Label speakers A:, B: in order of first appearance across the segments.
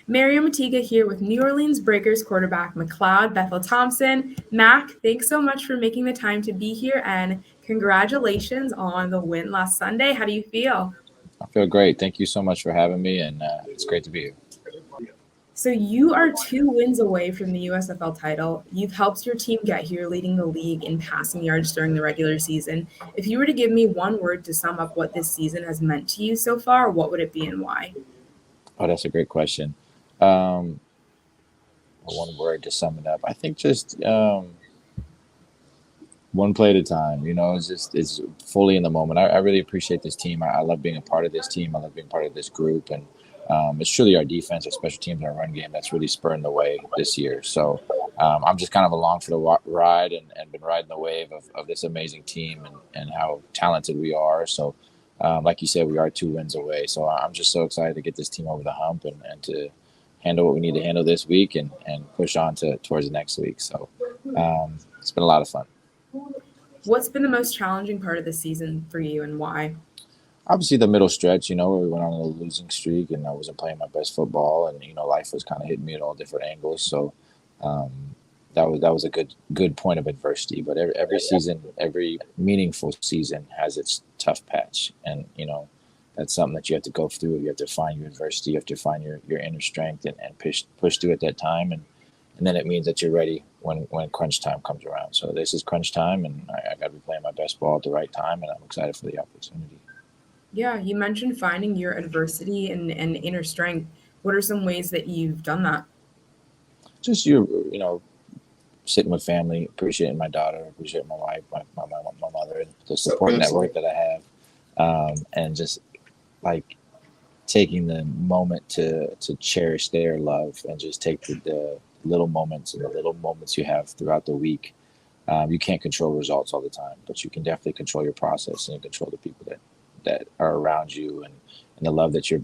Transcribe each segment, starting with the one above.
A: Mary Omatiga here with New Orleans Breakers quarterback McLeod Bethel-Thompson. Mac, thanks so much for making the time to be here, and congratulations on the win last Sunday. How do you feel?
B: I feel great. Thank you so much for having me, and it's great to be here.
A: So you are 2 wins away from the USFL title. You've helped your team get here, leading the league in passing yards during the regular season. If you were to give me one word to sum up what this season has meant to you so far, what would it be and why?
B: Oh, that's a great question. One word to sum it up. I think just one play at a time. It's fully in the moment. I really appreciate this team. I love being a part of this team. I love being part of this group, and it's truly our defense, our special teams, our run game that's really spurring the way this year. So I'm just kind of along for the ride and been riding the wave of this amazing team and how talented we are. So like you said, we are 2 wins away. So I'm just so excited to get this team over the hump and to handle what we need to handle this week and push on towards the next week. So it's been a lot of fun.
A: What's been the most challenging part of the season for you and why?
B: Obviously the middle stretch, where we went on a losing streak and I wasn't playing my best football, and life was kind of hitting me at all different angles. So that was a good point of adversity. But every season, every meaningful season has its tough patch, and that's something that you have to go through. You have to find your adversity, you have to find your inner strength and push through at that time, and then it means that you're ready when crunch time comes around. So this is crunch time, and I got to be playing my best ball at the right time, and I'm excited for the opportunity.
A: Yeah, you mentioned finding your adversity and inner strength. What are some ways that you've done that?
B: Just sitting with family, appreciating my daughter, appreciating my wife, my mother, and the support network that I have, and just like taking the moment to cherish their love and just take the little moments and the little moments you have throughout the week. You can't control results all the time, but you can definitely control your process and you control the people that are around you and the love that you're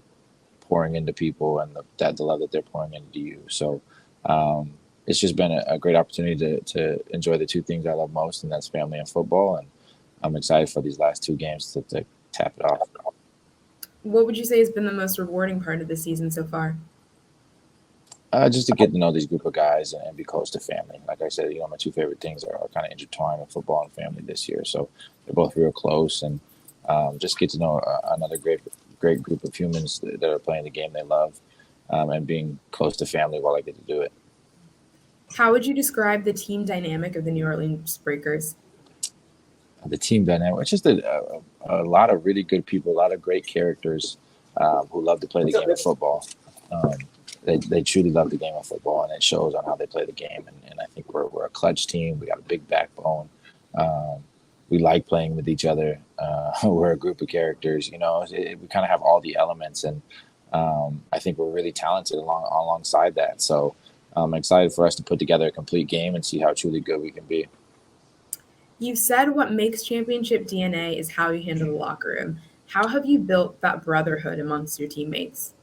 B: pouring into people and the love that they're pouring into you. So it's just been a great opportunity to enjoy the two things I love most, and that's family and football. And I'm excited for these last 2 games to tap it off.
A: What would you say has been the most rewarding part of the season so far?
B: Just to get to know these group of guys and be close to family. Like I said, my 2 favorite things are kind of intertwined with football and family this year. So they're both real close, and just get to know another great group of humans that are playing the game they love, and being close to family while I get to do it.
A: How would you describe the team dynamic of the New Orleans Breakers?
B: The team dynamic, it's just a lot of really good people, a lot of great characters who love to play the game of football. They truly love the game of football, and it shows on how they play the game. And I think we're a clutch team. We got a big backbone. We like playing with each other. We're a group of characters. We kind of have all the elements, and I think we're really talented alongside that. So I'm excited for us to put together a complete game and see how truly good we can be.
A: You've said what makes championship DNA is how you handle the locker room. How have you built that brotherhood amongst your teammates?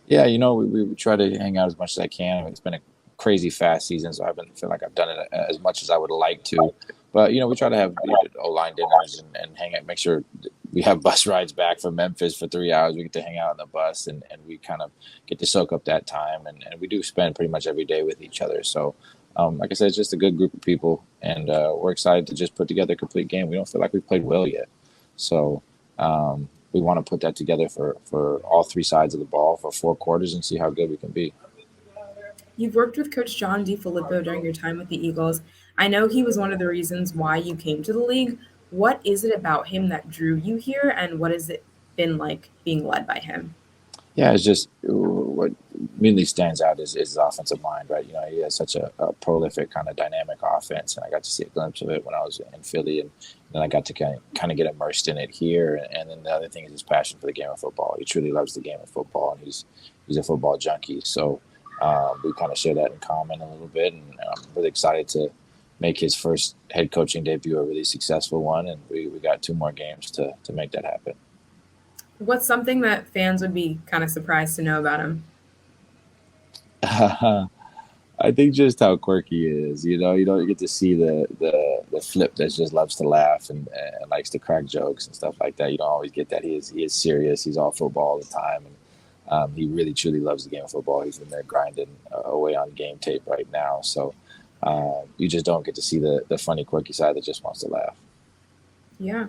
B: Yeah, we try to hang out as much as I can. It's been a crazy fast season, so I haven't feel like I've done it as much as I would like to. But we try to have O-line dinners and hang out. Make sure we have bus rides back from Memphis for 3 hours. We get to hang out on the bus, and we kind of get to soak up that time. And we do spend pretty much every day with each other. So, like I said, it's just a good group of people, and we're excited to just put together a complete game. We don't feel like we've played well yet, so we want to put that together for all 3 sides of the ball for 4 quarters and see how good we can be.
A: You've worked with Coach John DeFilippo during your time with the Eagles. I know he was one of the reasons why you came to the league. What is it about him that drew you here, and what has it been like being led by him?
B: Yeah, it's just what immediately stands out is his offensive mind, right? He has such a prolific kind of dynamic offense, and I got to see a glimpse of it when I was in Philly, and then I got to kind of get immersed in it here. And then the other thing is his passion for the game of football. He truly loves the game of football, and he's a football junkie. So we kind of share that in common a little bit, and I'm really excited to make his first head coaching debut a really successful one, and we got 2 more games to make that happen.
A: What's something that fans would be kind of surprised to know about him?
B: I think just how quirky he is. You don't get to see the flip that just loves to laugh and likes to crack jokes and stuff like that. You don't always get that. He is serious. He's all football all the time, He really truly loves the game of football. He's in there grinding away on game tape right now. So you just don't get to see the funny, quirky side that just wants to laugh.
A: Yeah.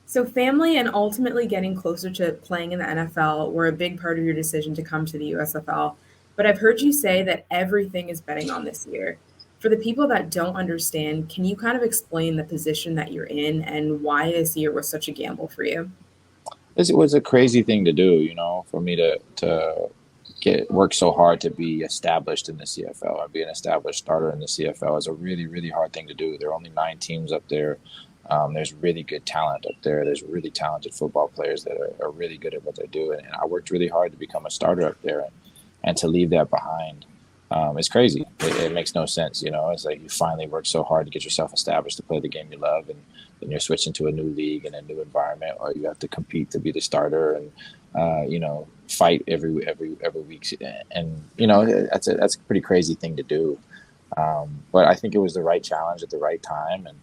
A: So family and ultimately getting closer to playing in the NFL were a big part of your decision to come to the USFL. But I've heard you say that everything is betting on this year. For the people that don't understand, can you kind of explain the position that you're in and why this year was such a gamble for you?
B: It was a crazy thing to do, for me to get work so hard to be established in the CFL or be an established starter in the CFL is a really, really hard thing to do. There are only 9 teams up there. There's really good talent up there. There's really talented football players that are really good at what they do. And I worked really hard to become a starter up there, and to leave that behind. It's crazy. It makes no sense. It's like you finally work so hard to get yourself established to play the game you love, and then you're switching to a new league and a new environment, or you have to compete to be the starter and fight every week. And that's a pretty crazy thing to do. But I think it was the right challenge at the right time. And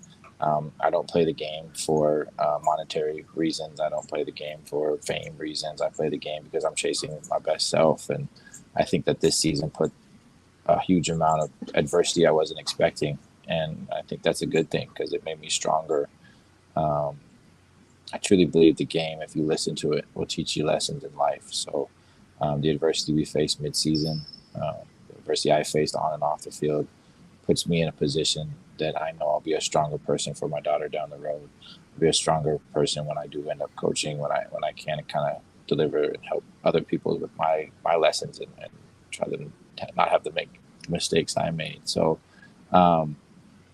B: I don't play the game for monetary reasons. I don't play the game for fame reasons. I play the game because I'm chasing my best self. And I think that this season put a huge amount of adversity I wasn't expecting. And I think that's a good thing because it made me stronger. I truly believe the game, if you listen to it, will teach you lessons in life. So the adversity we faced mid-season, the adversity I faced on and off the field, puts me in a position that I know I'll be a stronger person for my daughter down the road. I'll be a stronger person when I do end up coaching, when I can kind of deliver and help other people with my lessons and try to not have to make mistakes I made. So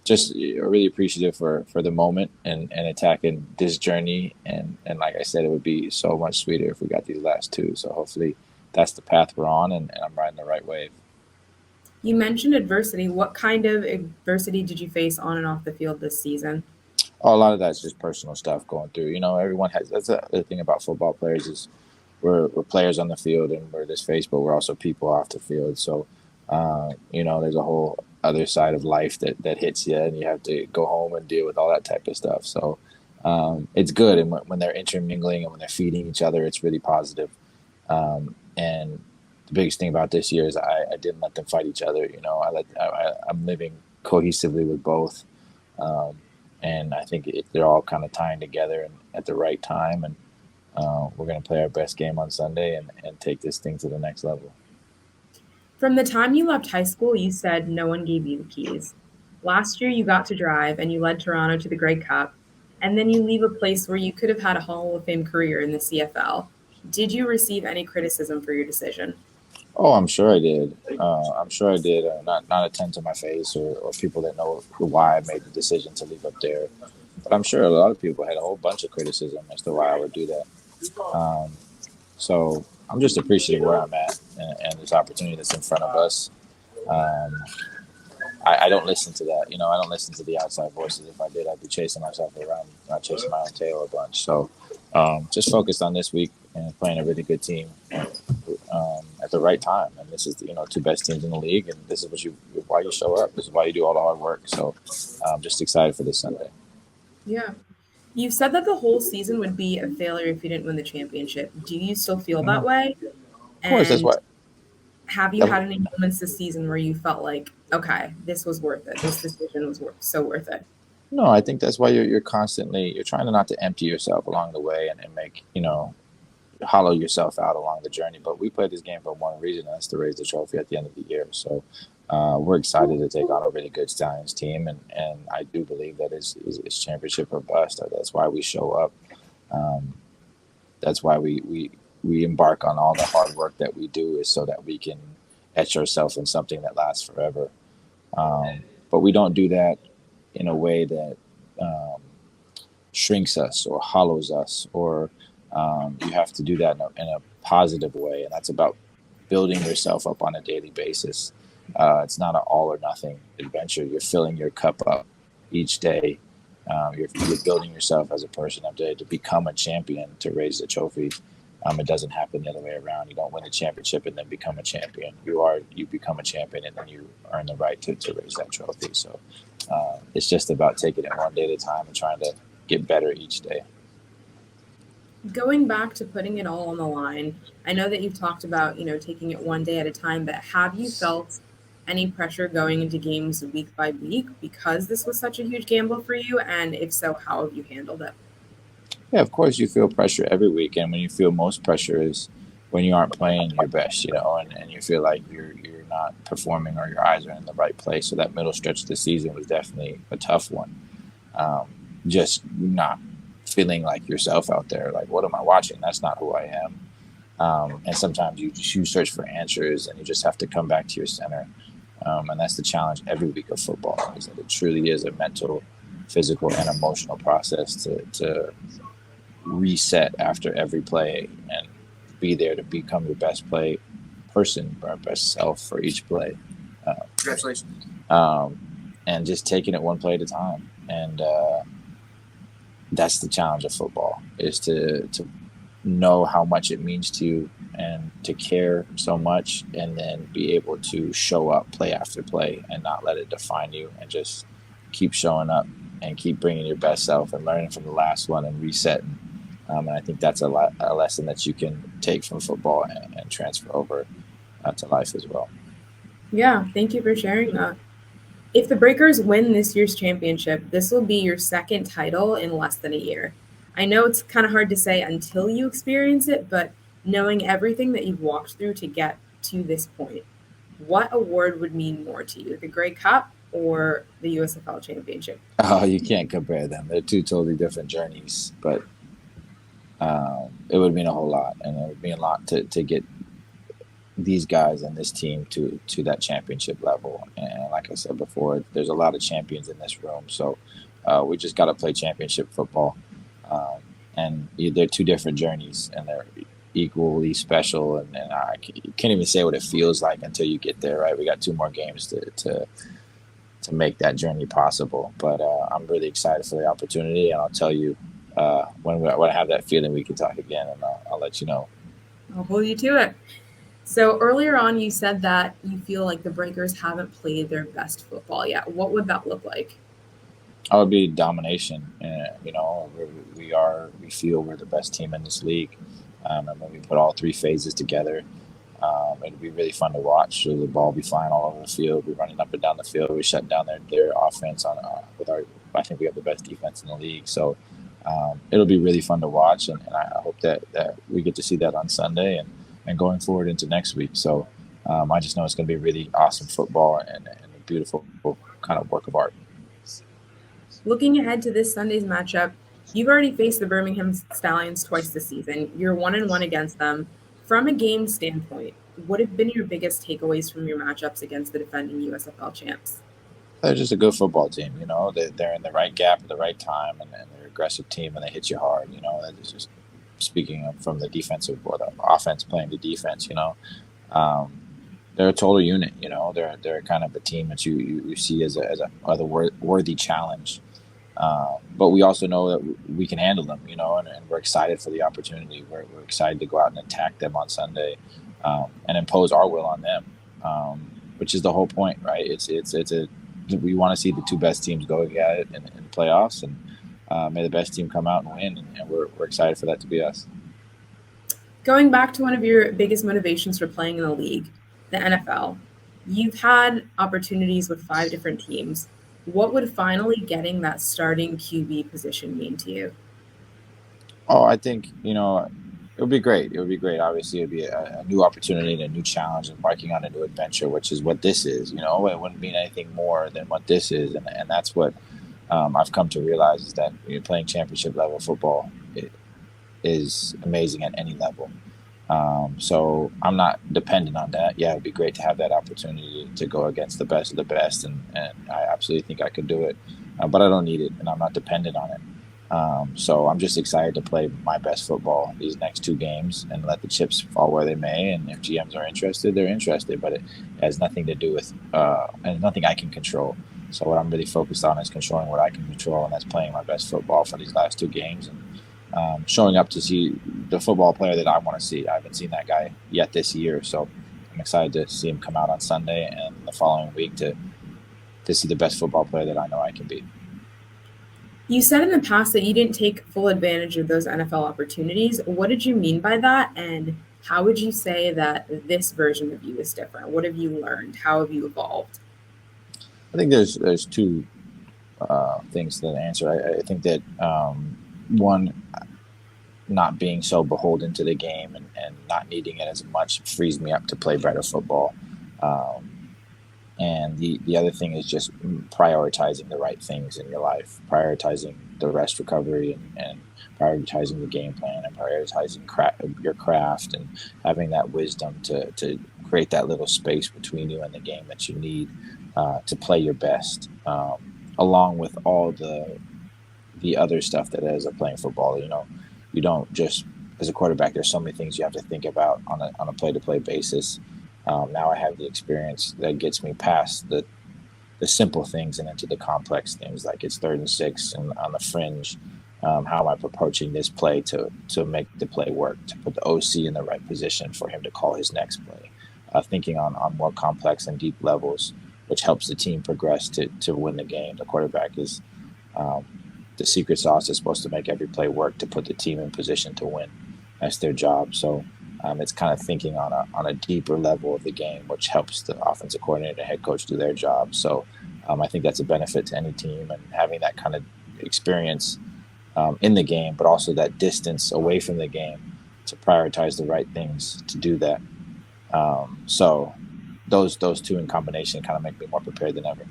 B: just really appreciative for the moment and attacking this journey. And like I said, it would be so much sweeter if we got these last 2. So hopefully that's the path we're on, and I'm riding the right wave.
A: You mentioned adversity. What kind of adversity did you face on and off the field this season?
B: Oh, a lot of that's just personal stuff going through. Everyone has. That's the thing about football players is we're players on the field and we're this face, but we're also people off the field. So, there's a whole other side of life that hits you, and you have to go home and deal with all that type of stuff. So, it's good. And when they're intermingling and when they're feeding each other, it's really positive. And the biggest thing about this year is I didn't let them fight each other. I'm living cohesively with both. And I think they're all kind of tying together and at the right time. And we're going to play our best game on Sunday and take this thing to the next level.
A: From the time you left high school, you said no one gave you the keys. Last year, you got to drive and you led Toronto to the Grey Cup. And then you leave a place where you could have had a Hall of Fame career in the CFL. Did you receive any criticism for your decision?
B: Oh, I'm sure I did. I'm sure I did. Not a ton to my face or people that know why I made the decision to leave up there. But I'm sure a lot of people had a whole bunch of criticism as to why I would do that. So I'm just appreciative where I'm at and this opportunity that's in front of us. I don't listen to that. I don't listen to the outside voices. If I did, I'd be chasing myself around, not chasing my own tail a bunch. So just focused on this week and playing a really good team at the right time. And this is, 2 best teams in the league. And this is why you show up. This is why you do all the hard work. So I'm just excited for this Sunday.
A: Yeah. You said that the whole season would be a failure if you didn't win the championship. Do you still feel that way?
B: Of course, that's
A: And
B: what.
A: have you had any moments this season where you felt like, okay, this was worth it. This decision was so worth it?
B: No, I think that's why you're constantly, you're trying to not to empty yourself along the way and make, hollow yourself out along the journey. But we played this game for one reason, and that's to raise the trophy at the end of the year. So we're excited to take on a really good Stallions team. And I do believe that it's championship or bust. That's why we show up. That's why we embark on all the hard work that we do, is so that we can etch ourselves in something that lasts forever. But we don't do that in a way that shrinks us or hollows us, or you have to do that in a positive way. And that's about building yourself up on a daily basis. It's not an all or nothing adventure. You're filling your cup up each day. You're building yourself as a person every day to become a champion, to raise the trophy. It doesn't happen the other way around. You don't win a championship and then become a champion. You become a champion and then you earn the right to raise that trophy. So it's just about taking it one day at a time and trying to get better each day.
A: Going back to putting it all on the line, I know that you've talked about, taking it one day at a time, but have you felt any pressure going into games week by week because this was such a huge gamble for you? And if so, how have you handled it?
B: Yeah, of course you feel pressure every week, and when you feel most pressure is when you aren't playing your best, and you feel like you're not performing or your eyes are in the right place. So that middle stretch of the season was definitely a tough one. Um, just not feeling like yourself out there. Like, what am I watching? That's not who I am. And sometimes you search for answers, and you just have to come back to your center. And that's the challenge every week of football, is that it truly is a mental, physical, and emotional process to reset after every play and be there to become your best play person or best self for each play.
C: Congratulations.
B: And just taking it one play at a time. And that's the challenge of football, is to know how much it means to you and to care so much, and then be able to show up play after play and not let it define you, and just keep showing up and keep bringing your best self and learning from the last one and resetting. And I think that's a lesson that you can take from football and transfer over to life as well.
A: Yeah, thank you for sharing that. If the Breakers win this year's championship, this will be your second title in less than a year. I know it's kind of hard to say until you experience it, but knowing everything that you've walked through to get to this point, what award would mean more to you, the Grey Cup or the USFL championship?
B: Oh, you can't compare them. They're two totally different journeys, but it would mean a whole lot, and it would mean a lot to get these guys and this team to that championship level. And like I said before, there's a lot of champions in this room, so we just got to play championship football. And they're two different journeys, and they're equally special. And you can't even say what it feels like until you get there, right? We got two more games to make that journey possible. But I'm really excited for the opportunity, and I'll tell you when I have that feeling, we can talk again, and I'll let you know.
A: I'll hold you to it. So earlier on, you said that you feel like the Breakers haven't played their best football yet. What would that look like?
B: I would be domination. We feel we're the best team in this league. And when we put all three phases together, it'd be really fun to watch. So the ball will be flying all over the field. We're running up and down the field. We shut down their offense I think we have the best defense in the league. So it'll be really fun to watch. And I hope that we get to see that on Sunday and going forward into next week. So I just know it's going to be really awesome football and a beautiful kind of work of art.
A: Looking ahead to this Sunday's matchup, you've already faced the Birmingham Stallions twice this season. You're 1-1 against them. From a game standpoint, what have been your biggest takeaways from your matchups against the defending USFL champs?
B: They're just a good football team. They're in the right gap at the right time, and they're an aggressive team, and they hit you hard. That's just speaking from the defensive or the offense playing the defense. They're a total unit. They're kind of a team that you see as a worthy challenge. But we also know that we can handle them, and we're excited for the opportunity. We're excited to go out and attack them on Sunday and impose our will on them, which is the whole point, right? We want to see the two best teams go at it in the playoffs, and may the best team come out and win, and we're excited for that to be us.
A: Going back to one of your biggest motivations for playing in the league, the NFL, you've had opportunities with 5 different teams. What would finally getting that starting QB position mean to you?
B: Oh, I think, it would be great. It would be great. Obviously, it would be a new opportunity and a new challenge, and embarking on a new adventure, which is what this is. It wouldn't mean anything more than what this is. And that's what I've come to realize, is that playing championship level football is amazing at any level. So I'm not dependent on that. Yeah, it'd be great to have that opportunity to go against the best of the best, and I absolutely think I could do it. But I don't need it, and I'm not dependent on it. So I'm just excited to play my best football these next 2 games and let the chips fall where they may. And if GMs are interested, they're interested. But it has nothing to do with and nothing I can control. So what I'm really focused on is controlling what I can control, and that's playing my best football for these last 2 games and showing up to see the football player that I want to see. I haven't seen that guy yet this year, so I'm excited to see him come out on Sunday and the following week to see the best football player that I know I can be.
A: You said in the past that you didn't take full advantage of those NFL opportunities. What did you mean by that? And how would you say that this version of you is different? What have you learned? How have you evolved?
B: I think there's two things to that answer. I think that one, not being so beholden to the game and not needing it as much frees me up to play better football. And the other thing is just prioritizing the right things in your life, prioritizing the rest recovery and prioritizing the game plan and prioritizing your craft and having that wisdom to create that little space between you and the game that you need to play your best, along with all the other stuff that is of playing football. You don't just, as a quarterback, there's so many things you have to think about on a play-to-play basis. Now I have the experience that gets me past the simple things and into the complex things, like it's 3rd and 6 and on the fringe. How am I approaching this play to make the play work, to put the OC in the right position for him to call his next play? Thinking on more complex and deep levels, which helps the team progress to win the game. The quarterback is the secret sauce is supposed to make every play work to put the team in position to win. That's their job. So it's kind of thinking on a deeper level of the game, which helps the offensive coordinator and head coach do their job. So I think that's a benefit to any team, and having that kind of experience in the game, but also that distance away from the game to prioritize the right things to do that. So those two in combination kind of make me more prepared than ever.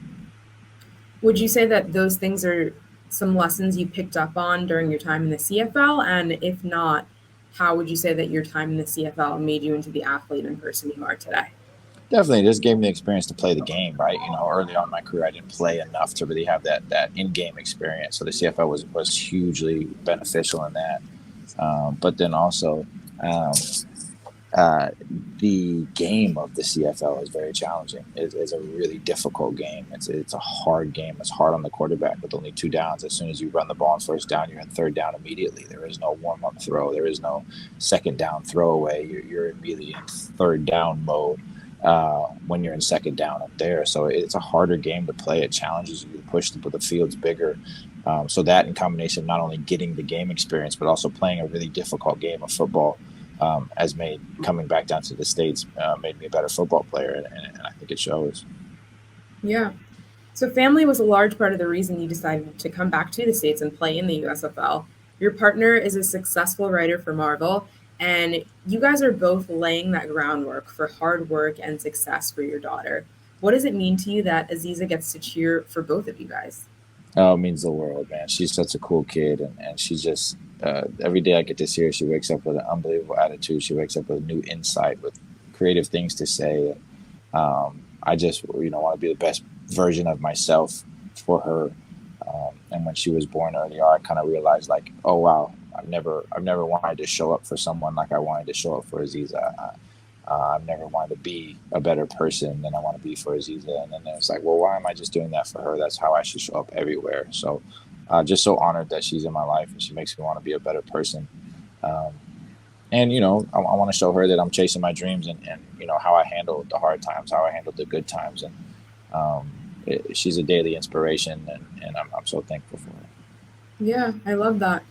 A: Would you say that those things are some lessons you picked up on during your time in the CFL? And if not, how would you say that your time in the CFL made you into the athlete and person you are today?
B: Definitely, just gave me the experience to play the game, right? Early on in my career, I didn't play enough to really have that in-game experience. So the CFL was hugely beneficial in that. But then also, the game of the CFL is very challenging. It's a really difficult game. It's a hard game. It's hard on the quarterback with only 2 downs. As soon as you run the ball on 1st down, you're in 3rd down immediately. There is no warm-up throw. There is no 2nd down throwaway. You're immediately in 3rd down mode when you're in 2nd down up there. So it's a harder game to play. It challenges you to push the field's bigger. So that in combination, not only getting the game experience, but also playing a really difficult game of football, has made coming back down to the States made me a better football player, and I think it shows.
A: Yeah. So family was a large part of the reason you decided to come back to the States and play in the USFL. Your partner is a successful writer for Marvel, and you guys are both laying that groundwork for hard work and success for your daughter. What does it mean to you that Aziza gets to cheer for both of you guys?
B: Oh, it means the world, man. She's such a cool kid, and she just every day I get to see her, she wakes up with an unbelievable attitude. She wakes up with new insight, with creative things to say. I just want to be the best version of myself for her. And when she was born earlier, I kind of realized, like, oh wow, I've never wanted to show up for someone like I wanted to show up for Aziza. I've never wanted to be a better person than I want to be for Aziza. And then it's like, well, why am I just doing that for her? That's how I should show up everywhere. So just so honored that she's in my life, and she makes me want to be a better person. And I want to show her that I'm chasing my dreams, and how I handle the hard times, how I handle the good times. And she's a daily inspiration, and I'm so thankful for her.
A: Yeah, I love that.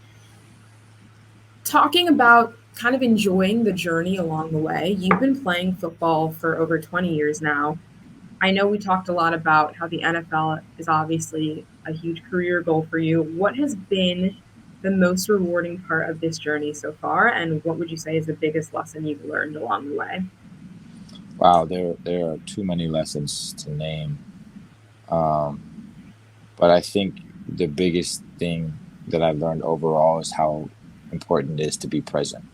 A: Talking about kind of enjoying the journey along the way, you've been playing football for over 20 years now. I know we talked a lot about how the NFL is obviously a huge career goal for you. What has been the most rewarding part of this journey so far, and what would you say is the biggest lesson you've learned along the way?
B: Wow, there are too many lessons to name. But I think the biggest thing that I've learned overall is how important it is to be present.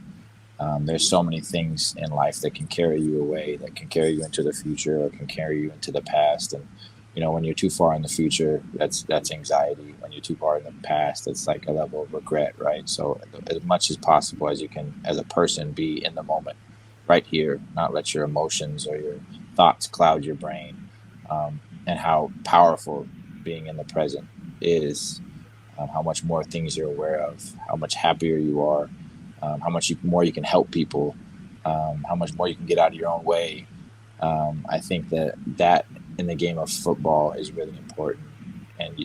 B: There's so many things in life that can carry you away, that can carry you into the future, or can carry you into the past. And when you're too far in the future, that's anxiety. When you're too far in the past, it's like a level of regret, right? So as much as possible as you can, as a person, be in the moment, right here, not let your emotions or your thoughts cloud your brain. And how powerful being in the present is, how much more things you're aware of, how much happier you are, how much more you can help people, how much more you can get out of your own way. I think that in the game of football is really important.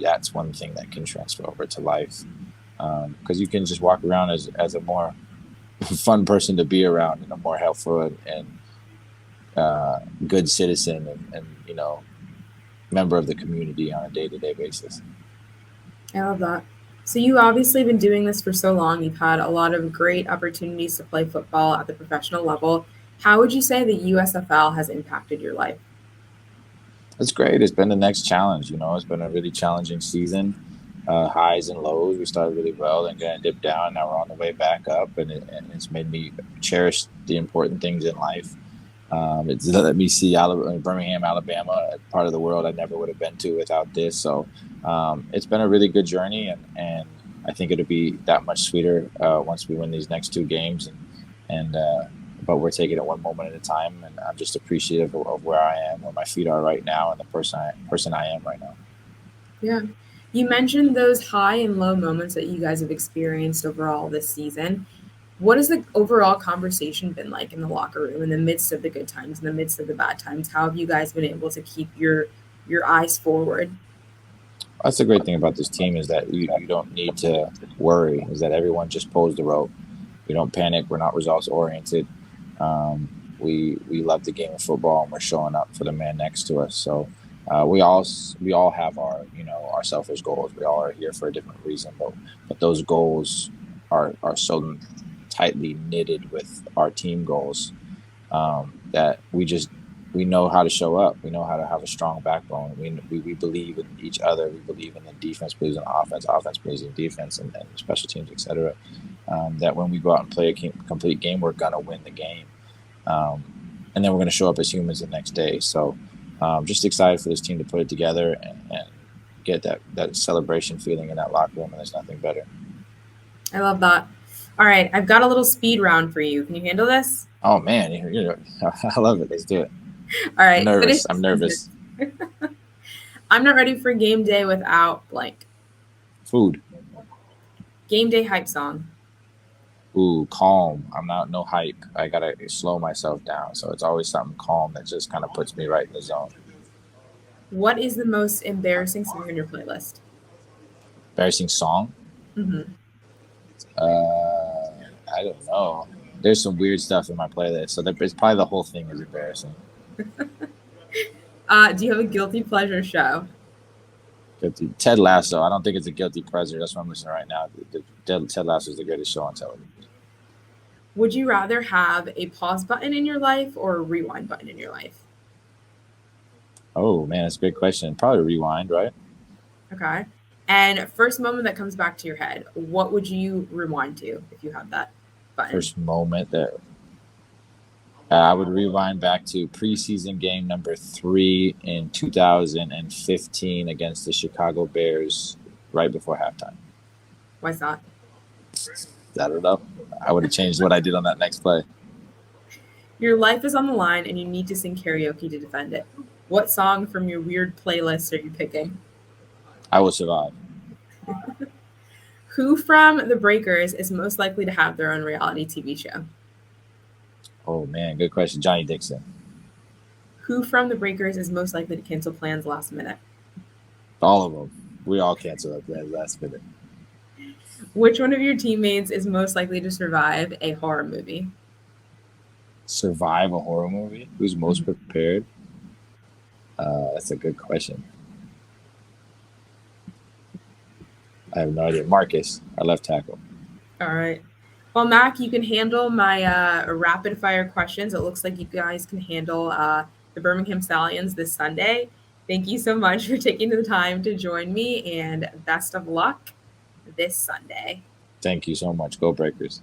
B: that's one thing that can transfer over to life, because you can just walk around as a more fun person to be around and a more helpful and good citizen and member of the community on a day-to-day basis.
A: I love that. So you obviously been doing this for so long. You've had a lot of great opportunities to play football at the professional level. How would you say the USFL has impacted your life?
B: It's great. It's been the next challenge. It's been a really challenging season, highs and lows. We started really well and kind of dipped down. Now we're on the way back up, and it's made me cherish the important things in life. It's let me see Birmingham, Alabama, a part of the world I never would have been to without this. So it's been a really good journey, and I think it'll be that much sweeter once we win these next two games. But we're taking it one moment at a time, and I'm just appreciative of where I am, where my feet are right now, and the person I am right now.
A: Yeah. You mentioned those high and low moments that you guys have experienced overall this season. What has the overall conversation been like in the locker room in the midst of the good times, in the midst of the bad times? How have you guys been able to keep your eyes forward?
B: That's the great thing about this team is that you don't need to worry, is that everyone just pulls the rope. We don't panic. We're not results oriented. We love the game of football, and we're showing up for the man next to us. So we all have our selfish goals. We all are here for a different reason, but those goals are so tightly knitted with our team goals that we know how to show up. We know how to have a strong backbone. We believe in each other. We believe in the defense, believes in offense believes in defense, and special teams, etc. That when we go out and play a complete game, we're gonna win the game, and then we're gonna show up as humans the next day. So just excited for this team to put it together and get that celebration feeling in that locker room, and there's nothing better.
A: I love that. All right, I've got a little speed round for you. Can you handle this?
B: Oh man, I love it. Let's do it.
A: All right.
B: I'm nervous.
A: I'm not ready for game day without blank.
B: Food.
A: Game day hype song.
B: Ooh, calm. I'm not no hype. I gotta slow myself down. So it's always something calm that just kind of puts me right in the zone.
A: What is the most embarrassing song in your playlist?
B: Embarrassing song?
A: Mm-hmm.
B: I don't know. There's some weird stuff in my playlist, so it's probably the whole thing is embarrassing.
A: Do you have a guilty pleasure show?
B: Ted Lasso. I don't think it's a guilty pleasure. That's what I'm listening to right now. Ted Lasso is the greatest show on television.
A: Would you rather have a pause button in your life or a rewind button in your life?
B: Oh man, that's a great question. Probably rewind, right?
A: Okay. And first moment that comes back to your head, what would you rewind to if you had that button?
B: First moment that I would rewind back to preseason game number 3 in 2015 against the Chicago Bears right before halftime.
A: Why's that?
B: I don't know. I would have changed what I did on that next play.
A: Your life is on the line and you need to sing karaoke to defend it. What song from your weird playlist are you picking?
B: I Will Survive.
A: Who from The Breakers is most likely to have their own reality TV show?
B: Oh, man, good question. Johnny Dixon.
A: Who from The Breakers is most likely to cancel plans last minute?
B: All of them. We all cancel our plans last minute.
A: Which one of your teammates is most likely to survive a horror movie?
B: Survive a horror movie? Who's most prepared? That's a good question. I have no idea. Marcus, our left tackle.
A: All right. Well, Mac, you can handle my rapid fire questions. It looks like you guys can handle the Birmingham Stallions this Sunday. Thank you so much for taking the time to join me, and best of luck this Sunday.
B: Thank you so much. Go Breakers.